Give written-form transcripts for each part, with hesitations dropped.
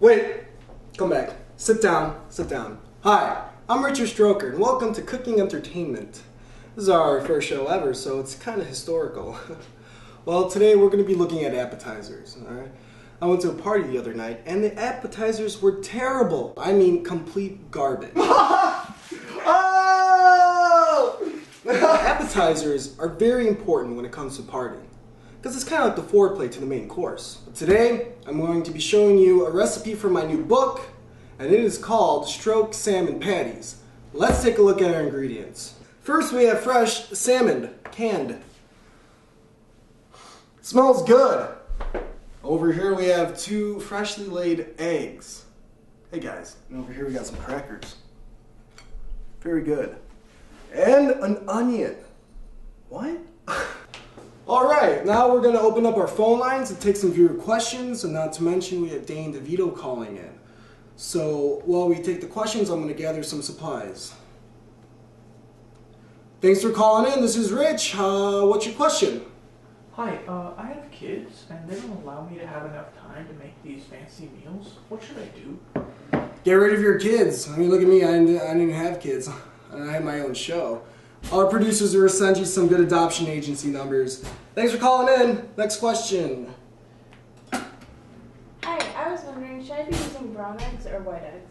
Wait, come back. Sit down, sit down. Hi, I'm Richard Stroker, and welcome to Cooking Entertainment. This is our first show ever, so it's kind of historical. Well, today we're going to be looking at appetizers, alright? I went to a party the other night, and the appetizers were terrible. I mean, complete garbage. Oh! Appetizers are very important when it comes to partying, because it's kind of like the foreplay to the main course. But today, I'm going to be showing you a recipe from my new book, and it is called Stroke Salmon Patties. Let's take a look at our ingredients. First, we have fresh salmon, canned. Smells good. Over here we have 2 freshly laid eggs. Hey guys, and over here we got some crackers. Very good. And an onion. What? Alright, now we're going to open up our phone lines and take some viewer questions, and not to mention we have Dane DeVito calling in. So while we take the questions, I'm going to gather some supplies. Thanks for calling in, this is Rich. What's your question? Hi, I have kids, and they don't allow me to have enough time to make these fancy meals. What should I do? Get rid of your kids. I mean, look at me, I didn't have kids. I had my own show. Our producers will send you some good adoption agency numbers. Thanks for calling in. Next question. Hi, I was wondering, should I be using brown eggs or white eggs?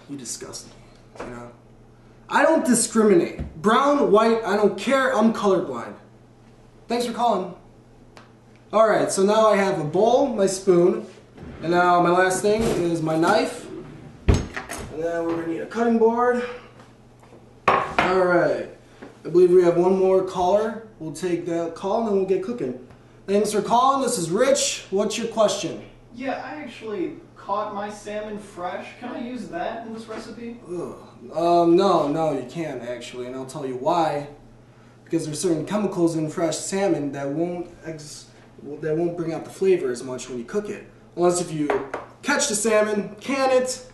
You disgust me, you know? I don't discriminate. Brown, white, I don't care. I'm colorblind. Thanks for calling. Alright, so now I have a bowl, my spoon, and now my last thing is my knife. And then we're going to need a cutting board. Alright, I believe we have one more caller. We'll take that call and then we'll get cooking. Thanks for calling. This is Rich. What's your question? Yeah, I actually caught my salmon fresh. Can I use that in this recipe? No, you can't actually, and I'll tell you why. Because there's certain chemicals in fresh salmon that won't bring out the flavor as much when you cook it. Unless if you catch the salmon, can it,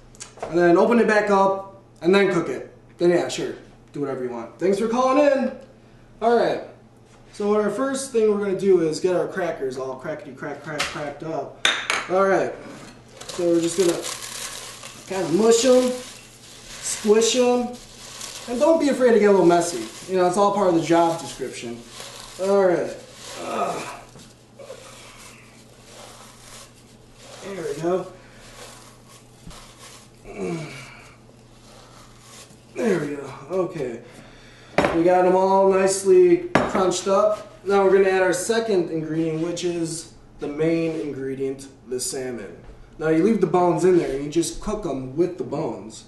and then open it back up, and then cook it. Then yeah, sure, do whatever you want. Thanks for calling in. Alright, so our first thing we're going to do is get our crackers all cracked up. Alright, so we're just going to kind of mush them, squish them, and don't be afraid to get a little messy. You know, it's all part of the job description. Alright. There we go. There we go. Okay. We got them all nicely crunched up. Now we're going to add our second ingredient, which is the main ingredient, the salmon. Now you leave the bones in there and you just cook them with the bones.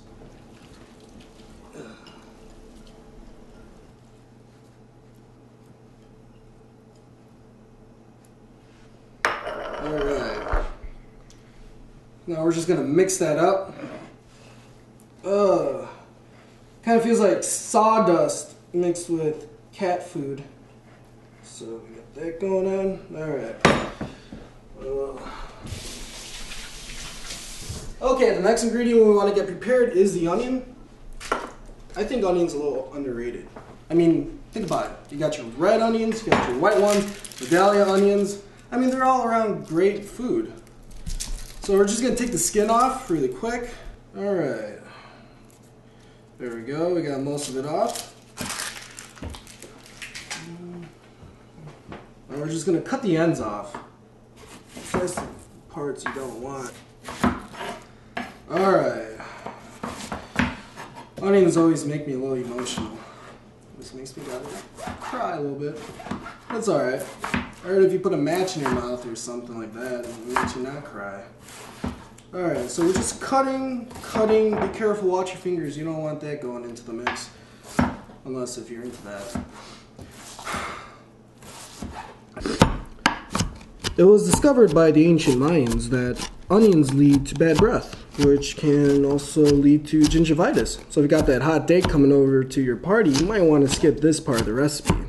Alright. Now we're just going to mix that up. Kind of feels like sawdust mixed with cat food. So we got that going on. Alright. Okay, the next ingredient we want to get prepared is the onion. I think onion's a little underrated. I mean, think about it. You got your red onions, you got your white ones, Vidalia onions. I mean, they're all around great food. So we're just going to take the skin off really quick. Alright. There we go. We got most of it off. And we're just going to cut the ends off. That's the parts you don't want. Alright. Onions always make me a little emotional. This makes me cry a little bit. That's alright. I heard if you put a match in your mouth or something like that, it makes you not cry. Alright, so we're just cutting. Be careful, watch your fingers. You don't want that going into the mix. Unless if you're into that. It was discovered by the ancient Mayans that onions lead to bad breath, which can also lead to gingivitis. So if you got that hot date coming over to your party, you might want to skip this part of the recipe.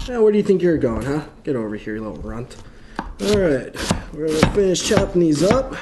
Now, where do you think you're going, huh? Get over here, you little runt. Alright, we're going to finish chopping these up.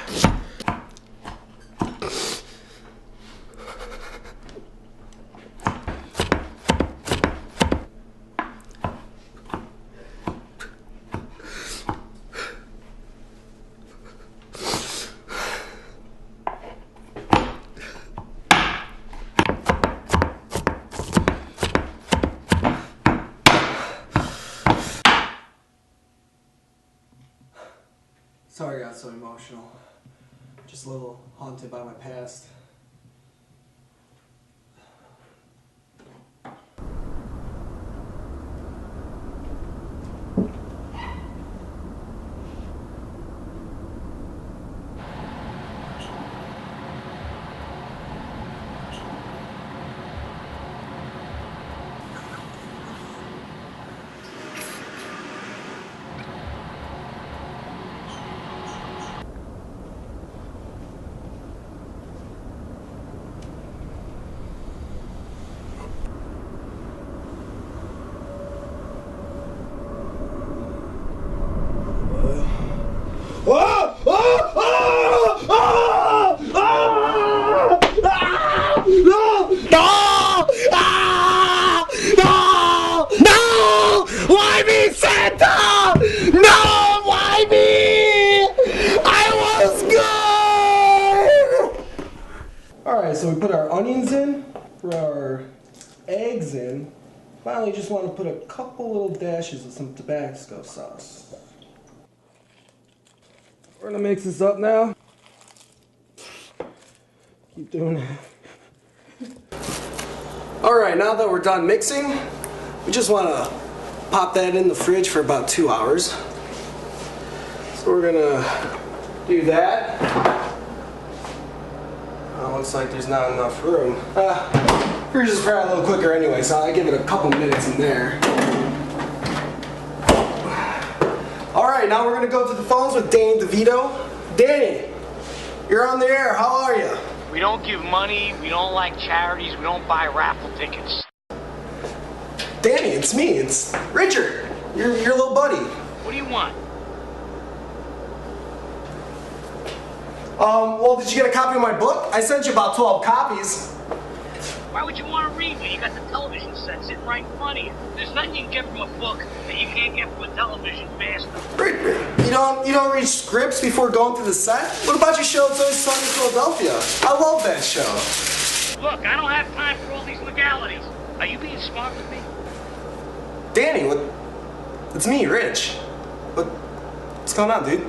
so emotional. Just a little haunted by my past. Why me, Santa? No, why me? I was good. Alright, so we put our onions in, put our eggs in. Finally, just want to put a couple little dashes of some Tabasco sauce. We're gonna mix this up now. Keep doing it. Alright, now that we're done mixing, we just want to pop that in the fridge for about 2 hours. So we're gonna do that. Looks like there's not enough room. Fridge is probably a little quicker anyway, so I give it a couple minutes in there. Alright, now we're gonna go to the phones with Danny DeVito. Danny, you're on the air, how are you? We don't give money, we don't like charities, we don't buy raffle tickets. Danny, it's me, it's Richard, your little buddy. What do you want? Well, did you get a copy of my book? I sent you about 12 copies. Why would you want to read when you got the television set sitting right in front of you? There's nothing you can get from a book that you can't get from a television faster. You don't read scripts before going to the set? What about your show It's Always Sunny in Philadelphia? I love that show. Look, I don't have time for all these legalities. Are you being smart with me? Danny, it's me, Rich. What's going on, dude?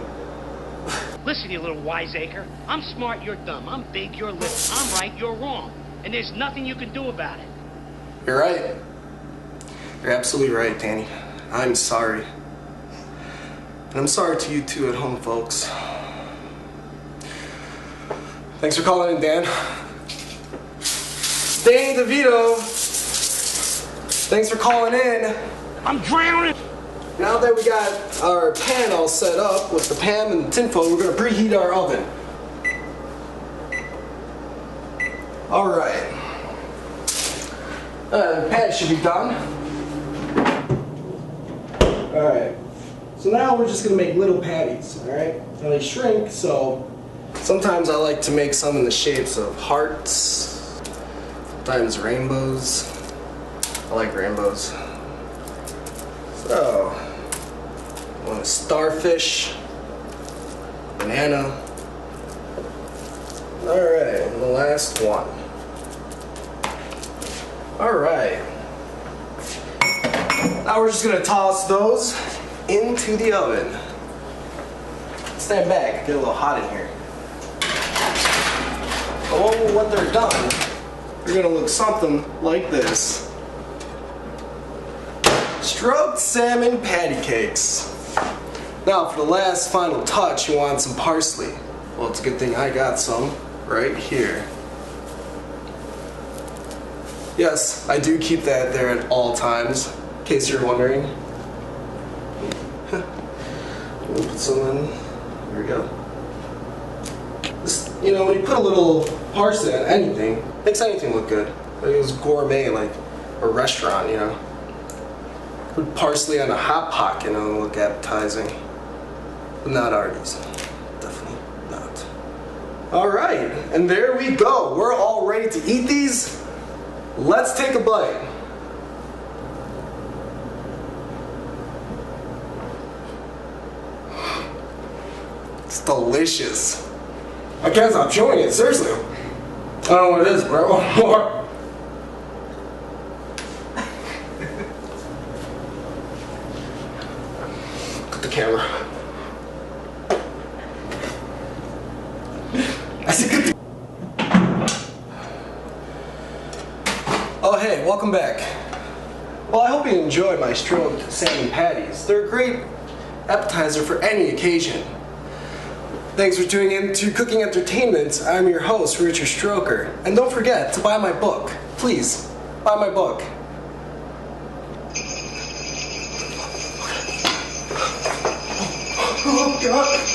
Listen, you little wiseacre. I'm smart, you're dumb. I'm big, you're little. I'm right, you're wrong. And there's nothing you can do about it. You're right. You're absolutely right, Danny. I'm sorry. And I'm sorry to you too at home, folks. Thanks for calling in, Dan. Danny DeVito. Thanks for calling in. I'm drowning! Now that we got our pan all set up with the pan and the tinfoil, we're gonna preheat our oven. Alright. The pan should be done. Alright. So now we're just gonna make little patties, alright? Now they shrink, so sometimes I like to make some in the shapes of hearts, sometimes rainbows. I like rainbows. So, one is starfish, banana. Alright, and the last one. Alright. Now we're just gonna toss those into the oven. Stand back, get a little hot in here. But when they're done, they're gonna look something like this. Stroked salmon patty cakes. Now for the last final touch, you want some parsley. Well, it's a good thing I got some right here. Yes, I do keep that there at all times, in case you're wondering. We'll put some in. There we go. This, when you put a little parsley on anything, makes anything look good. Like it was gourmet, like a restaurant, Put parsley on a hot pocket and it'll look appetizing. But not Arby's. Definitely not. Alright, and there we go. We're all ready to eat these. Let's take a bite. It's delicious. I can't stop chewing it, seriously. I don't know what it is, but I want more. Put the camera. I said good. Oh hey, welcome back. Well, I hope you enjoyed my stroked salmon patties. They're a great appetizer for any occasion. Thanks for tuning in to Cooking Entertainment. I'm your host, Richard Stroker. And don't forget to buy my book. Please, buy my book. Oh God.